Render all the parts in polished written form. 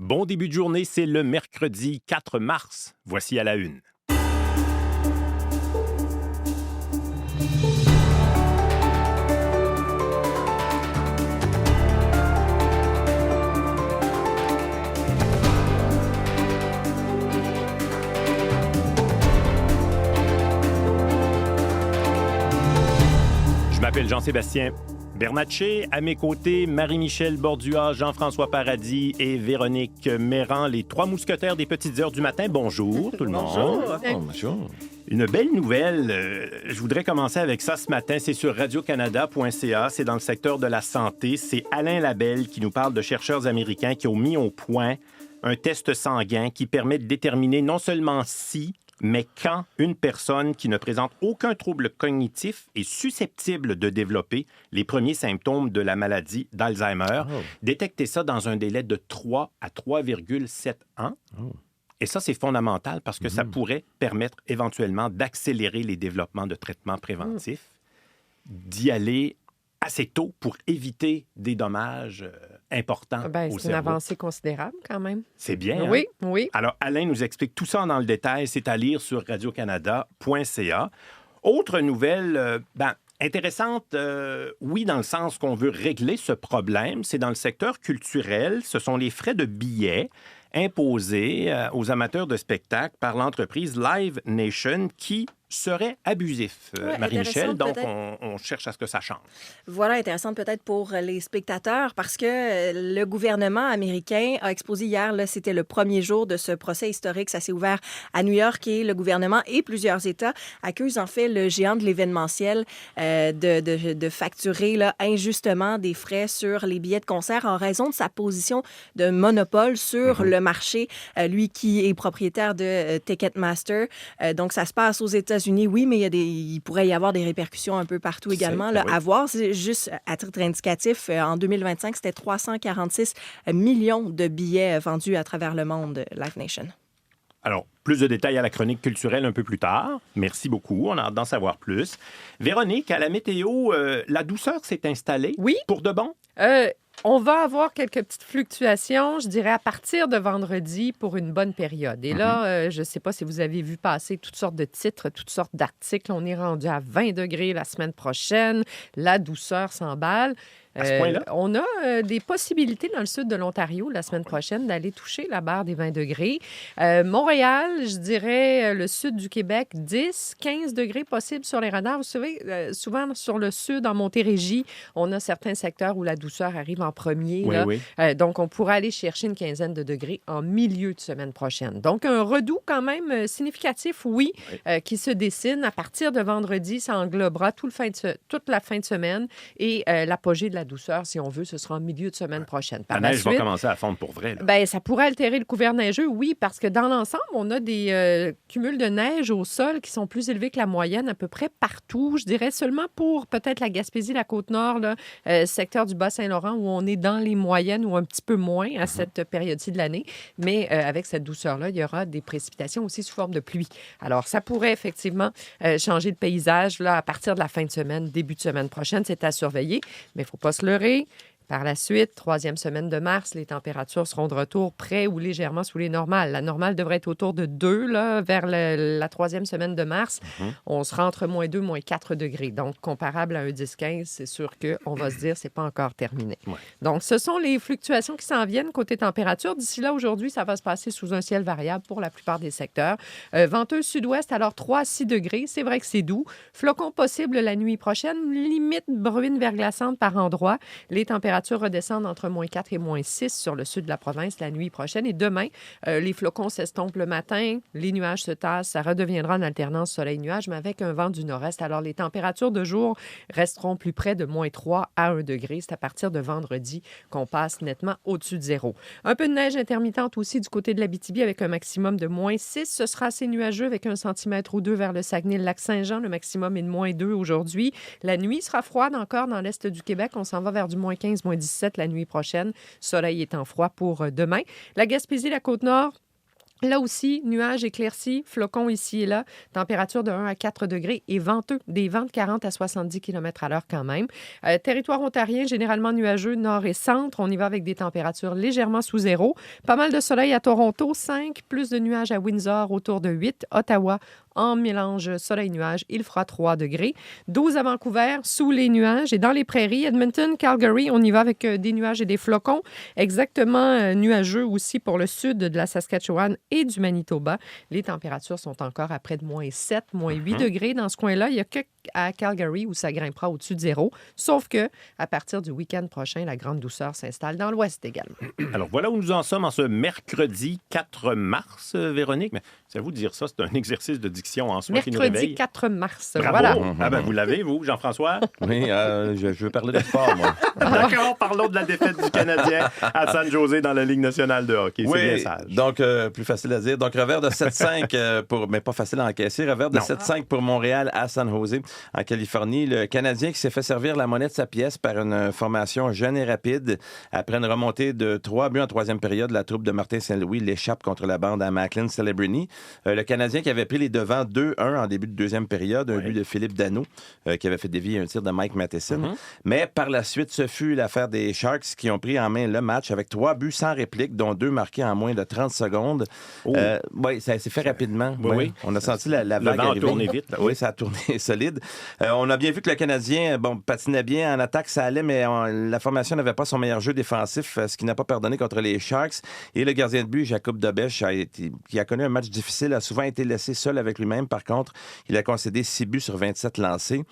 Bon début de journée, c'est le mercredi 4 mars. Voici à la une. Je m'appelle Jean-Sébastien Bernatchez. À mes côtés, Marie-Michel Bordua, Jean-François Paradis et Véronique Méran, les trois mousquetaires des petites heures du matin. Bonjour tout le monde. Bonjour. Une belle nouvelle. Je voudrais commencer avec ça ce matin. C'est sur radiocanada.ca. C'est dans le secteur de la santé. C'est Alain Labelle qui nous parle de chercheurs américains qui ont mis au point un test sanguin qui permet de déterminer non seulement si, mais quand une personne qui ne présente aucun trouble cognitif est susceptible de développer les premiers symptômes de la maladie d'Alzheimer. Détecter ça dans un délai de 3 à 3,7 ans. Et ça, c'est fondamental parce que ça pourrait permettre éventuellement d'accélérer les développements de traitements préventifs, d'y aller assez tôt pour éviter des dommages importants au cerveau. C'est une avancée considérable quand même. C'est bien, Oui, hein? oui. Alors, Alain nous explique tout ça dans le détail. C'est à lire sur radiocanada.ca. Autre nouvelle, intéressante, oui, dans le sens qu'on veut régler ce problème, c'est dans le secteur culturel. Ce sont les frais de billets imposés aux amateurs de spectacles par l'entreprise Live Nation qui serait abusif, Marie-Michel. Donc, on cherche à ce que ça change. Voilà, intéressante peut-être pour les spectateurs parce que le gouvernement américain a exposé hier, là, c'était le premier jour de ce procès historique. Ça s'est ouvert à New York et le gouvernement et plusieurs États accusent en fait le géant de l'événementiel de facturer là, injustement des frais sur les billets de concert en raison de sa position de monopole sur le marché, lui qui est propriétaire de Ticketmaster. Donc, ça se passe aux États-Unis, oui, mais il pourrait y avoir des répercussions un peu partout également. Là, à voir, c'est juste à titre indicatif, en 2025, c'était 346 millions de billets vendus à travers le monde, Live Nation. Alors, plus de détails à la chronique culturelle un peu plus tard. Merci beaucoup. On a hâte d'en savoir plus. Véronique, à la météo, la douceur s'est installée. Oui. Pour de bon? On va avoir quelques petites fluctuations, je dirais, à partir de vendredi pour une bonne période. Et là, je ne sais pas si vous avez vu passer toutes sortes de titres, toutes sortes d'articles. On est rendu à 20 degrés la semaine prochaine. La douceur s'emballe. À ce point-là? On a des possibilités dans le sud de l'Ontario la semaine prochaine d'aller toucher la barre des 20 degrés. Montréal, je dirais le sud du Québec, 10, 15 degrés possibles sur les radars. Vous savez, souvent sur le sud, en Montérégie, on a certains secteurs où la douceur arrive en premier. Oui, là. oui. Donc, on pourrait aller chercher une quinzaine de degrés en milieu de semaine prochaine. Donc, un redout quand même significatif, oui, qui se dessine. À partir de vendredi, ça englobera toute la fin de semaine et l'apogée de la douceur, si on veut, ce sera en milieu de semaine prochaine. La neige va commencer à fondre pour vrai. Là. Ça pourrait altérer le couvert neigeux, oui, parce que dans l'ensemble, on a des cumuls de neige au sol qui sont plus élevés que la moyenne à peu près partout. Je dirais seulement pour peut-être la Gaspésie, la Côte-Nord, secteur du Bas-Saint-Laurent, où on est dans les moyennes ou un petit peu moins à cette période-ci de l'année. Mais avec cette douceur-là, il y aura des précipitations aussi sous forme de pluie. Alors, ça pourrait effectivement changer le paysage là, à partir de la fin de semaine, début de semaine prochaine. C'est à surveiller, mais il ne faut pas se leurrer. Par la suite, troisième semaine de mars, les températures seront de retour près ou légèrement sous les normales. La normale devrait être autour de 2 là, vers la troisième semaine de mars. On sera entre moins 2 moins 4 degrés. Donc, comparable à un 10-15, c'est sûr qu'on va se dire que ce n'est pas encore terminé. Ouais. Donc, ce sont les fluctuations qui s'en viennent côté température. D'ici là, aujourd'hui, ça va se passer sous un ciel variable pour la plupart des secteurs. Venteuse sud-ouest, alors 3 à 6 degrés. C'est vrai que c'est doux. Flocons possibles la nuit prochaine. Limite bruine verglaçante par endroits. Les températures redescendent entre moins 4 et moins 6 sur le sud de la province la nuit prochaine. Et demain, les flocons s'estompent le matin, les nuages se tassent, ça redeviendra en alternance soleil-nuage, mais avec un vent du nord-est. Alors, les températures de jour resteront plus près de moins 3 à 1 degré. C'est à partir de vendredi qu'on passe nettement au-dessus de zéro. Un peu de neige intermittente aussi du côté de l'Abitibi avec un maximum de moins 6. Ce sera assez nuageux avec 1 centimètre ou 2 vers le Saguenay, le lac Saint-Jean. Le maximum est de moins 2 aujourd'hui. La nuit sera froide encore dans l'est du Québec. On s'en va vers du moins 15, moins 17 la nuit prochaine. Soleil étant froid pour demain. La Gaspésie, la Côte-Nord, Là aussi, nuages éclaircis, flocons ici et là, température de 1 à 4 degrés et venteux, des vents de 40 à 70 km à l'heure quand même. Territoire ontarien, généralement nuageux, nord et centre. On y va avec des températures légèrement sous zéro. Pas mal de soleil à Toronto, 5, plus de nuages à Windsor, autour de 8. Ottawa, en mélange soleil-nuage, il fera 3 degrés. 12 à Vancouver, sous les nuages. Et dans les prairies, Edmonton, Calgary, on y va avec des nuages et des flocons. Exactement nuageux aussi pour le sud de la Saskatchewan et du Manitoba. Les températures sont encore à près de moins 7, moins 8 degrés. Dans ce coin-là, il n'y a qu'à Calgary où ça grimpera au-dessus de zéro. Sauf que à partir du week-end prochain, la grande douceur s'installe dans l'ouest également. Alors, voilà où nous en sommes en ce mercredi 4 mars, Véronique. Mais c'est à vous de dire ça, c'est un exercice de diction en soi qui nous réveille. Mercredi 4 mars, Bravo. voilà. Ah ben, vous l'avez, vous, Jean-François? Oui, je veux parler de sport, moi. D'accord, parlons de la défaite du Canadien à San Jose dans la Ligue nationale de hockey. Oui, c'est bien sage. donc plus facile à dire. Donc, revers de 7-5, mais pas facile à encaisser. Revers de 7-5 pour Montréal à San Jose, en Californie. Le Canadien qui s'est fait servir la monnaie de sa pièce par une formation jeune et rapide. Après une remontée de 3 buts en troisième période, la troupe de Martin Saint-Louis l'échappe contre la bande à Macklin Celebrini. Le Canadien qui avait pris les devants 2-1 en début de deuxième période, un but de Philippe Danault qui avait fait dévier un tir de Mike Matheson. Mais par la suite, ce fut l'affaire des Sharks qui ont pris en main le match avec 3 buts sans réplique, dont 2 marqués en moins de 30 secondes. Oui, ça s'est fait rapidement. Oui. On a senti la vague Le vent arriver. a tourné vite. Oui, ça a tourné solide. On a bien vu que le Canadien patinait bien en attaque, ça allait, mais la formation n'avait pas son meilleur jeu défensif, ce qui n'a pas pardonné contre les Sharks. Et le gardien de but, Jacob Dobèche, qui a connu un match difficile, a souvent été laissé seul avec lui-même. Par contre, il a concédé 6 buts sur 27 lancés.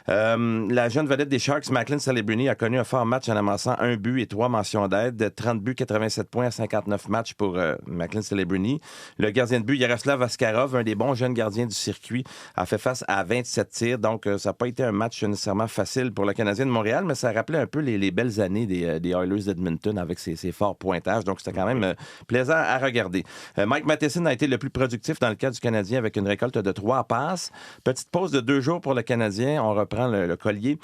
La jeune vedette des Sharks, Macklin Celebrini, a connu un fort match en amassant 1 but et 3 mentions d'aide. 30 buts, 87 points à 59 matchs pour Macklin Celebrini. Le gardien de but, Yaroslav Askarov, un des bons jeunes gardiens du circuit, a fait face à 27 tirs. Donc, ça n'a pas été un match nécessairement facile pour le Canadien de Montréal, mais ça rappelait un peu les belles années des Oilers d'Edmonton avec ses forts pointages. Donc, c'était quand même plaisant à regarder. Mike Matheson a été le plus productif dans le cas du Canadien avec une récolte de 3 passes. Petite pause de 2 jours pour le Canadien. On reprend le collier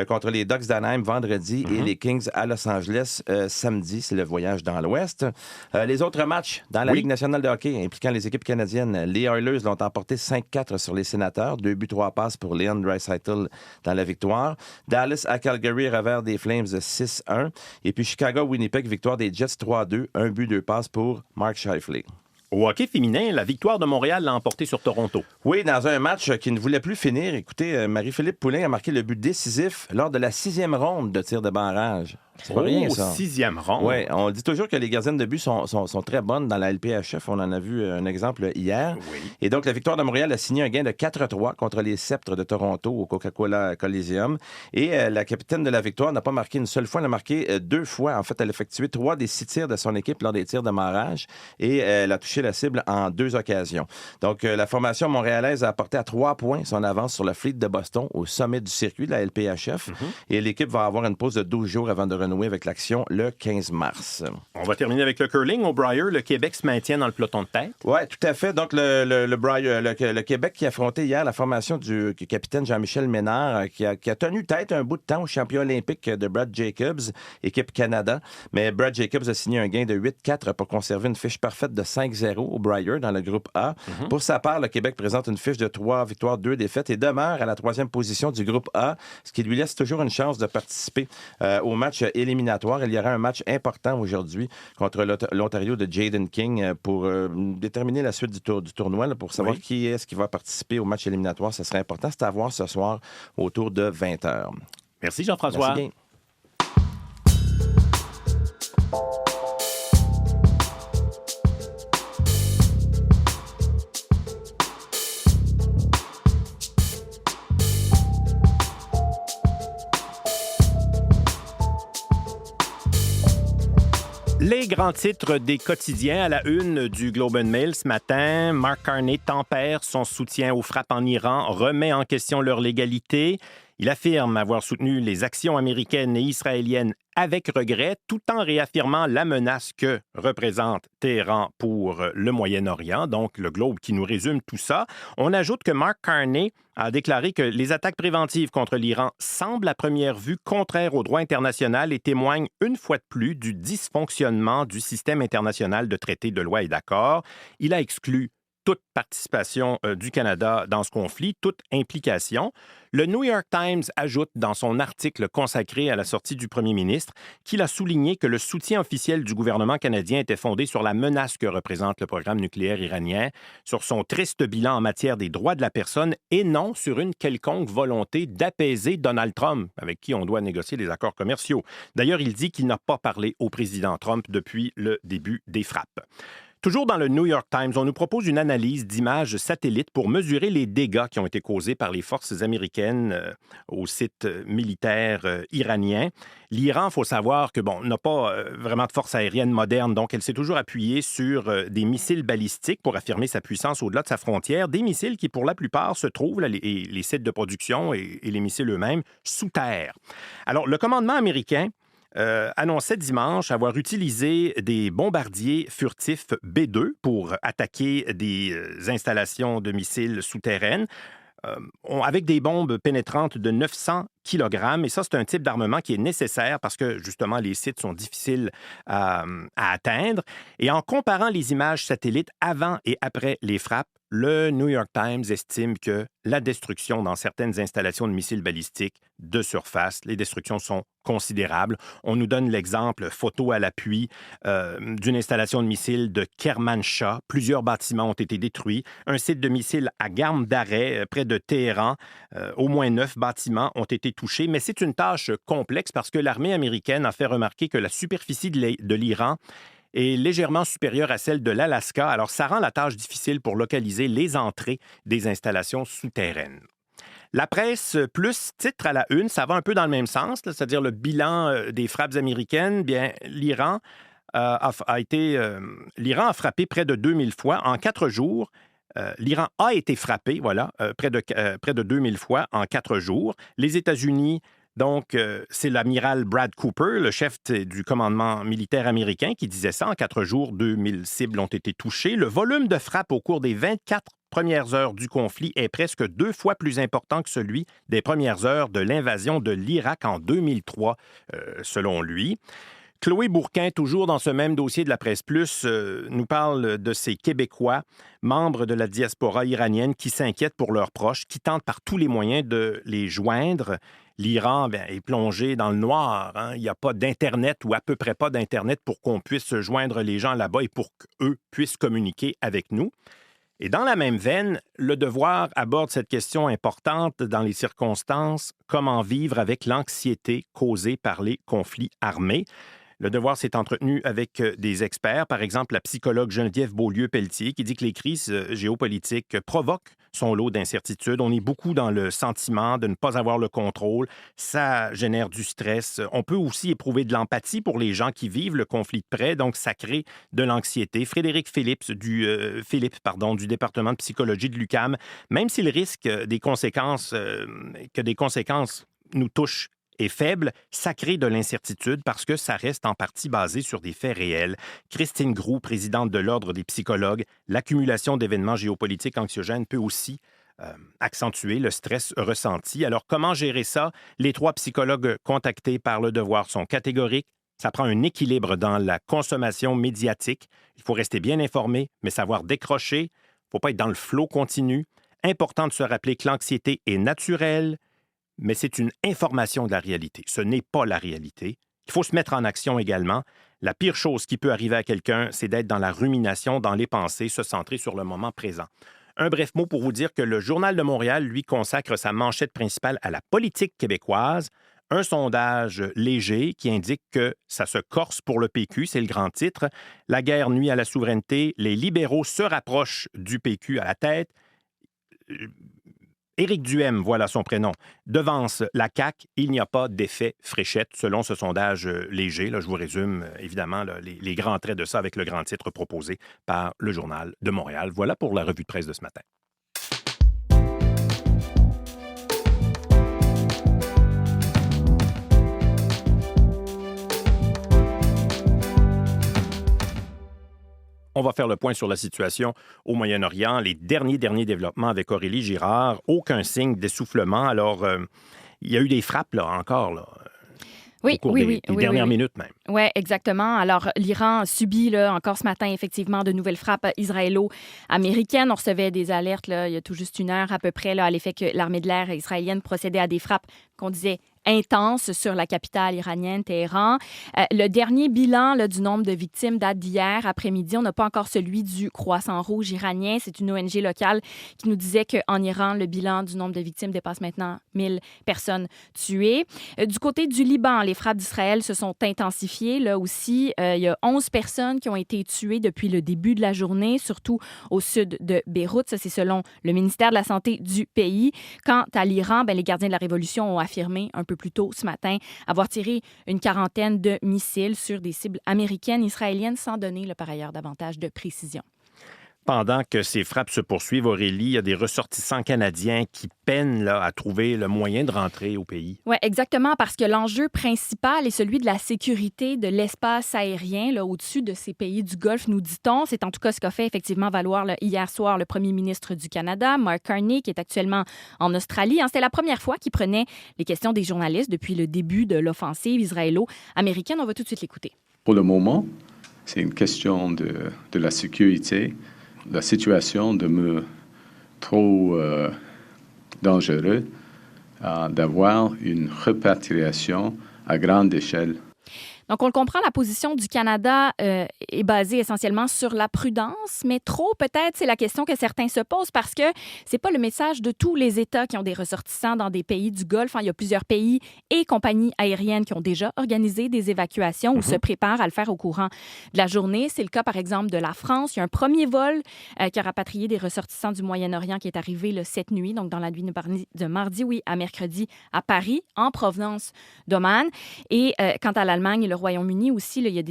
contre les Ducks d'Anaheim vendredi et les Kings à Los Angeles samedi. C'est le voyage dans l'Ouest. Les autres matchs dans la Ligue nationale de hockey impliquant les équipes canadiennes, les Oilers l'ont emporté 5-4 sur les Sénateurs. 2 buts, 3 passes pour Leon Draisaitl dans la victoire. Dallas à Calgary, revers des Flames 6-1. Et puis Chicago-Winnipeg, victoire des Jets 3-2. 1 but, 2 passes pour Mark Scheifele. Au hockey féminin, la victoire de Montréal l'a emporté sur Toronto. Oui, dans un match qui ne voulait plus finir. Écoutez, Marie-Philippe Poulin a marqué le but décisif lors de la 6e ronde de tir de barrage. C'est pas rien, ça. 6e ronde. Oui, on dit toujours que les gardiennes de but sont très bonnes dans la LPHF. On en a vu un exemple hier. Oui. Et donc, la victoire de Montréal a signé un gain de 4-3 contre les Sceptres de Toronto au Coca-Cola Coliseum. Et la capitaine de la victoire n'a pas marqué une seule fois, elle a marqué 2 fois. En fait, elle a effectué 3 des 6 tirs de son équipe lors des tirs de barrage et elle a touché la cible en 2 occasions. Donc, la formation montréalaise a apporté à 3 points son avance sur le Fleet de Boston au sommet du circuit de la LPHF. Et l'équipe va avoir une pause de 12 jours avant de renouer avec l'action le 15 mars. On va terminer avec le curling. Au Brier, le Québec se maintient dans le peloton de tête. Oui, tout à fait. Donc, le Québec qui a affronté hier la formation du capitaine Jean-Michel Ménard, qui a tenu tête un bout de temps au champion olympique de Brad Jacobs, équipe Canada. Mais Brad Jacobs a signé un gain de 8-4 pour conserver une fiche parfaite de 5-0 au Brier dans le groupe A. Pour sa part, le Québec présente une fiche de 3 victoires, 2 défaites et demeure à la 3e position du groupe A, ce qui lui laisse toujours une chance de participer au match éliminatoire. Il y aura un match important aujourd'hui contre l'Ontario de Jaden King pour déterminer la suite du tournoi, là, pour savoir qui est-ce qui va participer au match éliminatoire. Ce serait important. C'est à voir ce soir autour de 20h. Merci Jean-François. Merci bien. Les grands titres des quotidiens à la une du Globe and Mail ce matin. Mark Carney tempère son soutien aux frappes en Iran, remet en question leur légalité. Il affirme avoir soutenu les actions américaines et israéliennes avec regret, tout en réaffirmant la menace que représente Téhéran pour le Moyen-Orient, donc le Globe qui nous résume tout ça. On ajoute que Mark Carney a déclaré que les attaques préventives contre l'Iran semblent à première vue contraires au droit international et témoignent une fois de plus du dysfonctionnement du système international de traités de loi et d'accords. Il a exclu toute participation du Canada dans ce conflit, toute implication. Le New York Times ajoute dans son article consacré à la sortie du premier ministre qu'il a souligné que le soutien officiel du gouvernement canadien était fondé sur la menace que représente le programme nucléaire iranien, sur son triste bilan en matière des droits de la personne et non sur une quelconque volonté d'apaiser Donald Trump, avec qui on doit négocier des accords commerciaux. D'ailleurs, il dit qu'il n'a pas parlé au président Trump depuis le début des frappes. Toujours dans le New York Times, on nous propose une analyse d'images satellites pour mesurer les dégâts qui ont été causés par les forces américaines au site militaire iranien. L'Iran, il faut savoir que n'a pas vraiment de force aérienne moderne, donc elle s'est toujours appuyée sur des missiles balistiques pour affirmer sa puissance au-delà de sa frontière, des missiles qui, pour la plupart, se trouvent, les sites de production et les missiles eux-mêmes, sous terre. Alors, le commandement américain annonçait dimanche avoir utilisé des bombardiers furtifs B-2 pour attaquer des installations de missiles souterraines avec des bombes pénétrantes de 900 kg. Et ça, c'est un type d'armement qui est nécessaire parce que, justement, les sites sont difficiles à atteindre. Et en comparant les images satellites avant et après les frappes, le New York Times estime que la destruction dans certaines installations de missiles balistiques de surface, les destructions sont considérables. On nous donne l'exemple, photo à l'appui, d'une installation de missiles de Kermanshah. Plusieurs bâtiments ont été détruits. Un site de missiles à Garm d'Arrêt, près de Téhéran. Au moins 9 bâtiments ont été touchés. Mais c'est une tâche complexe parce que l'armée américaine a fait remarquer que la superficie de l'Iran est légèrement supérieure à celle de l'Alaska. Alors, ça rend la tâche difficile pour localiser les entrées des installations souterraines. La presse plus titre à la une, ça va un peu dans le même sens, là, c'est-à-dire le bilan des frappes américaines. Bien, l'Iran a frappé près de 2000 fois en 4 jours. L'Iran a été frappé, près de 2000 fois en 4 jours. Les États-Unis, donc, c'est l'amiral Brad Cooper, le chef du commandement militaire américain, qui disait ça. En 4 jours, 2000 cibles ont été touchées. Le volume de frappes au cours des 24 premières heures du conflit est presque 2 fois plus important que celui des premières heures de l'invasion de l'Irak en 2003, selon lui. Chloé Bourquin, toujours dans ce même dossier de la Presse Plus, nous parle de ces Québécois, membres de la diaspora iranienne, qui s'inquiètent pour leurs proches, qui tentent par tous les moyens de les joindre. L'Iran est plongé dans le noir. Hein? Il n'y a pas d'Internet ou à peu près pas d'Internet pour qu'on puisse joindre les gens là-bas et pour qu'eux puissent communiquer avec nous. Et dans la même veine, Le Devoir aborde cette question importante dans les circonstances, comment vivre avec l'anxiété causée par les conflits armés. Le Devoir s'est entretenu avec des experts, par exemple la psychologue Geneviève Beaulieu-Pelletier, qui dit que les crises géopolitiques provoquent son lot d'incertitudes. On est beaucoup dans le sentiment de ne pas avoir le contrôle. Ça génère du stress. On peut aussi éprouver de l'empathie pour les gens qui vivent le conflit de près, donc ça crée de l'anxiété. Frédéric Philippe du département de psychologie de l'UQAM, même s'il risque que des conséquences nous touchent est faible, ça crée de l'incertitude parce que ça reste en partie basé sur des faits réels. Christine Groux, présidente de l'Ordre des psychologues, l'accumulation d'événements géopolitiques anxiogènes peut aussi accentuer le stress ressenti. Alors, comment gérer ça? Les 3 psychologues contactés par Le Devoir sont catégoriques. Ça prend un équilibre dans la consommation médiatique. Il faut rester bien informé, mais savoir décrocher. Il ne faut pas être dans le flot continu. Important de se rappeler que l'anxiété est naturelle, mais c'est une information de la réalité. Ce n'est pas la réalité. Il faut se mettre en action également. La pire chose qui peut arriver à quelqu'un, c'est d'être dans la rumination, dans les pensées, se centrer sur le moment présent. Un bref mot pour vous dire que le Journal de Montréal, lui, consacre sa manchette principale à la politique québécoise. Un sondage léger qui indique que ça se corse pour le PQ, c'est le grand titre. La guerre nuit à la souveraineté. Les libéraux se rapprochent du PQ à la tête. Éric Duhem, voilà son prénom, devance la CAQ. Il n'y a pas d'effet fléchette, selon ce sondage léger. Là, je vous résume, évidemment, les grands traits de ça avec le grand titre proposé par le Journal de Montréal. Voilà pour la revue de presse de ce matin. On va faire le point sur la situation au Moyen-Orient. Les derniers développements avec Aurélie Girard. Aucun signe d'essoufflement. Alors, il y a eu des frappes, là, encore, là. Oui, au cours des dernières minutes même. Oui, exactement. Alors, l'Iran subit là, encore ce matin, effectivement, de nouvelles frappes israélo-américaines. On recevait des alertes là, il y a tout juste une heure à peu près là, à l'effet que l'armée de l'air israélienne procédait à des frappes qu'on disait intense sur la capitale iranienne, Téhéran. Le dernier bilan là, du nombre de victimes date d'hier après-midi. On n'a pas encore celui du Croissant Rouge iranien. C'est une ONG locale qui nous disait qu'en Iran, le bilan du nombre de victimes dépasse maintenant 1000 personnes tuées. Du côté du Liban, les frappes d'Israël se sont intensifiées. Là aussi, il y a 11 personnes qui ont été tuées depuis le début de la journée, surtout au sud de Beyrouth. Ça, c'est selon le ministère de la Santé du pays. Quant à l'Iran, les gardiens de la Révolution ont affirmé un peu plus tôt ce matin avoir tiré une quarantaine de missiles sur des cibles américaines, israéliennes, sans donner par ailleurs davantage de précision. Pendant que ces frappes se poursuivent, Aurélie, il y a des ressortissants canadiens qui peinent là, à trouver le moyen de rentrer au pays. Oui, exactement, parce que l'enjeu principal est celui de la sécurité de l'espace aérien là, au-dessus de ces pays du Golfe, nous dit-on. C'est en tout cas ce qu'a fait effectivement valoir là, hier soir le premier ministre du Canada, Mark Carney, qui est actuellement en Australie. C'était la première fois qu'il prenait les questions des journalistes depuis le début de l'offensive israélo-américaine. On va tout de suite l'écouter. Pour le moment, c'est une question de la sécurité. La situation demeure trop dangereuse d'avoir une repatriation à grande échelle. Donc, on le comprend, la position du Canada est basée essentiellement sur la prudence, mais trop, peut-être, c'est la question que certains se posent parce que c'est pas le message de tous les États qui ont des ressortissants dans des pays du Golfe. Il y a plusieurs pays et compagnies aériennes qui ont déjà organisé des évacuations ou se préparent à le faire au courant de la journée. C'est le cas, par exemple, de la France. Il y a un premier vol qui a rapatrié des ressortissants du Moyen-Orient qui est arrivé cette nuit, donc dans la nuit de mardi à mercredi à Paris, en provenance d'Oman. Et quant à l'Allemagne et le Royaume-Uni aussi, là, il y a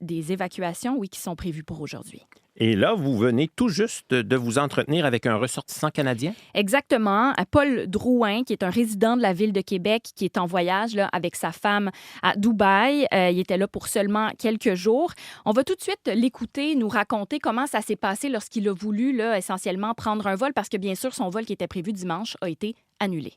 des évacuations qui sont prévues pour aujourd'hui. Et là, vous venez tout juste de vous entretenir avec un ressortissant canadien? Exactement. Paul Drouin, qui est un résident de la ville de Québec, qui est en voyage là, avec sa femme à Dubaï. Il était là pour seulement quelques jours. On va tout de suite l'écouter, nous raconter comment ça s'est passé lorsqu'il a voulu là, essentiellement prendre un vol, parce que bien sûr, son vol qui était prévu dimanche a été annulé.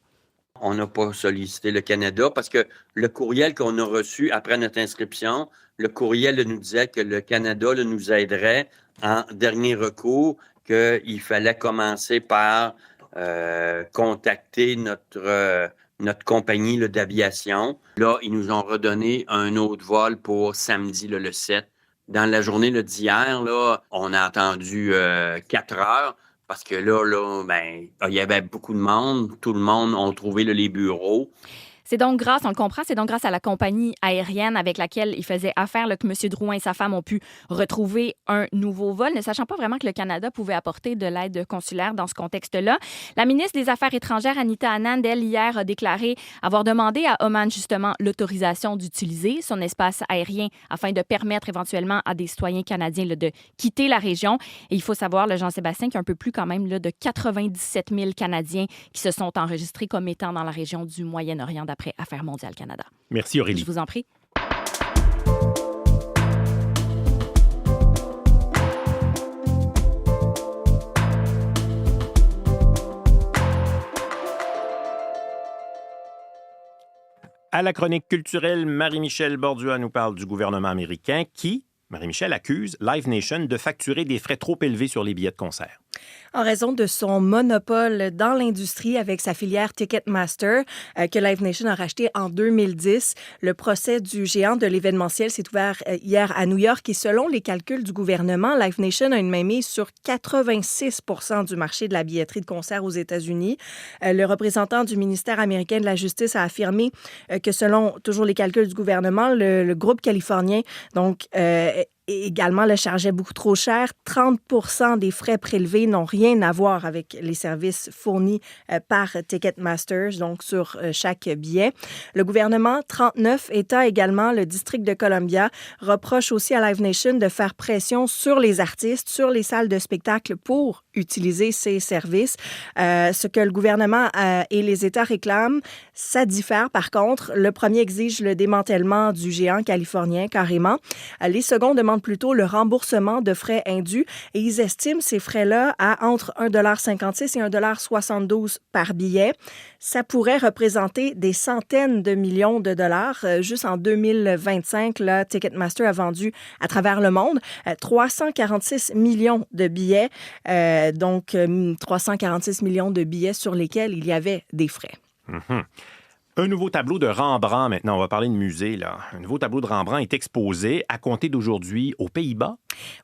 On n'a pas sollicité le Canada parce que le courriel qu'on a reçu après notre inscription, le courriel nous disait que le Canada nous aiderait en dernier recours, qu'il fallait commencer par contacter notre compagnie d'aviation. Là, ils nous ont redonné un autre vol pour samedi, le 7. Dans la journée d'hier, là, on a attendu 4 heures. Parce que là, il y avait beaucoup de monde. Tout le monde a trouvé les bureaux. C'est donc grâce, on le comprend, c'est donc grâce à la compagnie aérienne avec laquelle il faisait affaire là, que M. Drouin et sa femme ont pu retrouver un nouveau vol, ne sachant pas vraiment que le Canada pouvait apporter de l'aide consulaire dans ce contexte-là. La ministre des Affaires étrangères, Anita Anand, elle, hier, a déclaré avoir demandé à Oman, justement, l'autorisation d'utiliser son espace aérien afin de permettre éventuellement à des citoyens canadiens là, de quitter la région. Et il faut savoir, le Jean-Sébastien, qu'il y a un peu plus quand même là, de 97 000 Canadiens qui se sont enregistrés comme étant dans la région du Moyen-Orient d'après Affaires mondiales Canada. Merci Aurélie. Je vous en prie. À la chronique culturelle, Marie-Michel Bordua nous parle du gouvernement américain qui, Marie-Michel, accuse Live Nation de facturer des frais trop élevés sur les billets de concert. En raison de son monopole dans l'industrie avec sa filière Ticketmaster que Live Nation a racheté en 2010. Le procès du géant de l'événementiel s'est ouvert hier à New York et selon les calculs du gouvernement, Live Nation a une mainmise sur 86 % du marché de la billetterie de concert aux États-Unis. Le représentant du ministère américain de la Justice a affirmé que selon toujours les calculs du gouvernement, le groupe californien, donc également le chargeait beaucoup trop cher. 30 % des frais prélevés n'ont rien à voir avec les services fournis par Ticketmaster, donc sur chaque billet. Le gouvernement, 39 États également, le District de Columbia, reproche aussi à Live Nation de faire pression sur les artistes, sur les salles de spectacle pour utiliser ces services. Ce que le gouvernement et les États réclament, ça diffère par contre. Le premier exige le démantèlement du géant californien, carrément. Les seconds demandent demandent plutôt le remboursement de frais indus et ils estiment ces frais-là à entre 1,56 $ et 1,72 $ par billet. Ça pourrait représenter des centaines de millions de dollars. Juste en 2025, là, Ticketmaster a vendu à travers le monde 346 millions de billets, donc 346 millions de billets sur lesquels il y avait des frais. Mm-hmm. Un nouveau tableau de Rembrandt, maintenant, on va parler de musée, là. Un nouveau tableau de Rembrandt est exposé à compter d'aujourd'hui aux Pays-Bas.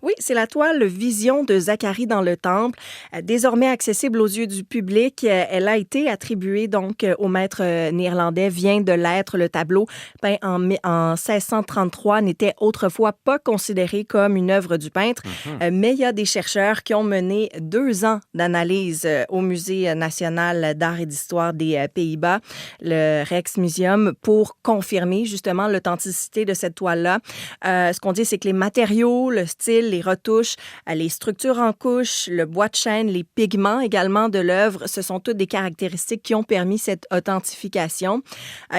Oui, c'est la toile Vision de Zacharie dans le Temple. Désormais accessible aux yeux du public, elle a été attribuée donc au maître néerlandais, vient de l'être. Le tableau, peint en 1633, n'était autrefois pas considéré comme une œuvre du peintre, mais il y a des chercheurs qui ont mené 2 ans d'analyse au Musée national d'art et d'histoire des Pays-Bas, le Rijksmuseum, pour confirmer justement l'authenticité de cette toile-là. Ce qu'on dit, c'est que les matériaux, le style, les retouches, les structures en couches, le bois de chêne, les pigments également de l'œuvre, ce sont toutes des caractéristiques qui ont permis cette authentification.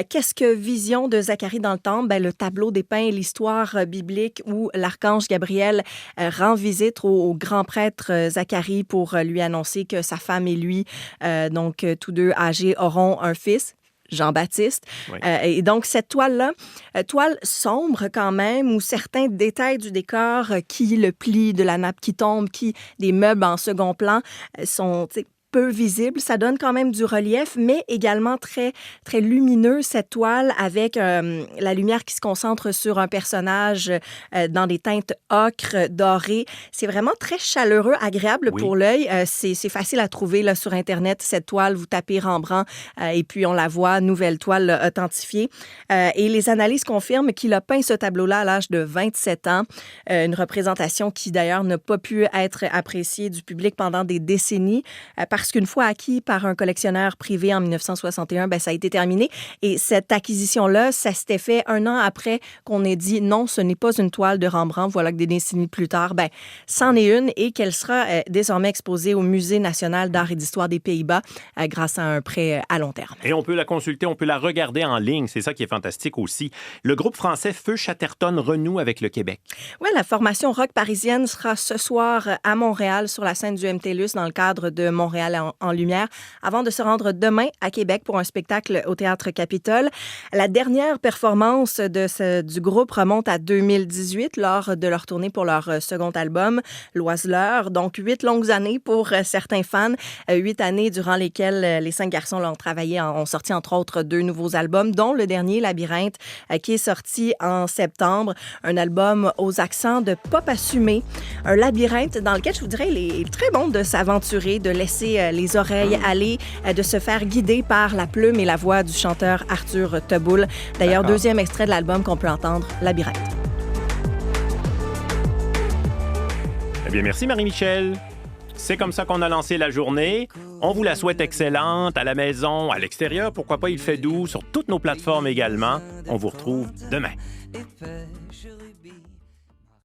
Qu'est-ce que Vision de Zacharie dans le Temple? Ben, le tableau dépeint l'histoire biblique où l'archange Gabriel rend visite au grand prêtre Zacharie pour lui annoncer que sa femme et lui, donc tous deux âgés, auront un fils. Jean-Baptiste. Oui. Et donc, cette toile-là, toile sombre quand même, où certains détails du décor, qui le pli de la nappe qui tombe, qui des meubles en second plan, sont peu visible. Ça donne quand même du relief, mais également très, très lumineux, cette toile, avec la lumière qui se concentre sur un personnage dans des teintes ocre, dorées. C'est vraiment très chaleureux, agréable pour l'œil. C'est facile à trouver là, sur Internet, cette toile. Vous tapez Rembrandt et puis on la voit, nouvelle toile authentifiée. Et les analyses confirment qu'il a peint ce tableau-là à l'âge de 27 ans. Une représentation qui, d'ailleurs, n'a pas pu être appréciée du public pendant des décennies parce qu'une fois acquis par un collectionneur privé en 1961, ben, ça a été terminé. Et cette acquisition-là, ça s'était fait 1 an après qu'on ait dit non, ce n'est pas une toile de Rembrandt. Voilà que des décennies plus tard, ben, c'en est une et qu'elle sera désormais exposée au Musée national d'art et d'histoire des Pays-Bas grâce à un prêt à long terme. Et on peut la consulter, on peut la regarder en ligne. C'est ça qui est fantastique aussi. Le groupe français Feu Chatterton renoue avec le Québec. Oui, la formation rock parisienne sera ce soir à Montréal sur la scène du MTLUS dans le cadre de Montréal en lumière, avant de se rendre demain à Québec pour un spectacle au Théâtre Capitole. La dernière performance du groupe remonte à 2018, lors de leur tournée pour leur second album, L'Oiseleur. Donc, 8 longues années pour certains fans, 8 années durant lesquelles les 5 garçons ont sorti, entre autres, 2 nouveaux albums, dont le dernier, Labyrinthe, qui est sorti en septembre. Un album aux accents de pop assumé. Un labyrinthe dans lequel, je vous dirais, il est très bon de s'aventurer, de laisser les oreilles aller, de se faire guider par la plume et la voix du chanteur Arthur Teboul. D'ailleurs, deuxième extrait de l'album qu'on peut entendre, Labyrinthe. Eh bien, merci Marie-Michel. C'est comme ça qu'on a lancé la journée. On vous la souhaite excellente à la maison, à l'extérieur. Pourquoi pas, il fait doux sur toutes nos plateformes également. On vous retrouve demain.